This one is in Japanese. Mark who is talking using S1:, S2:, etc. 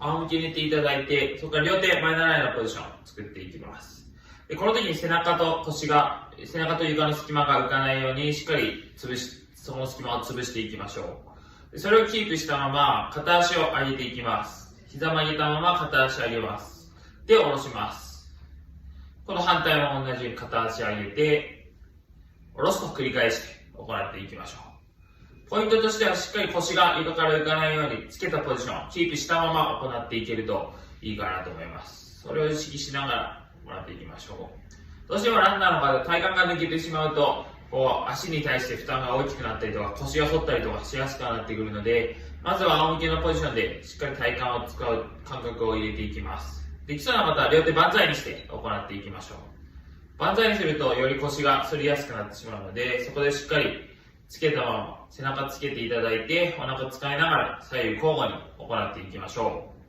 S1: 仰向けに寝ていただいて、そこから両手前習いのポジションを作っていきます。でこの時に背中と床の隙間が浮かないようにしっかりその隙間を潰していきましょう。でそれをキープしたまま片足を上げていきます。膝曲げたまま片足上げます。で、下ろします。この反対も同じように片足上げて、下ろすと繰り返して行っていきましょう。ポイントとしてはしっかり腰が床から浮かないようにつけたポジションをキープしたまま行っていけるといいかなと思います。それを意識しながら行っていきましょう。どうしてもランナーの方、体幹が抜けてしまうと、足に対して負担が大きくなったりとか、腰が反ったりとかしやすくなってくるので、まずは仰向けのポジションでしっかり体幹を使う感覚を入れていきます。できそうな方は両手万歳にして行っていきましょう。万歳にするとより腰が反りやすくなってしまうので、そこでしっかりつけたまま背中つけていただいて、お腹使いながら左右交互に行っていきましょう。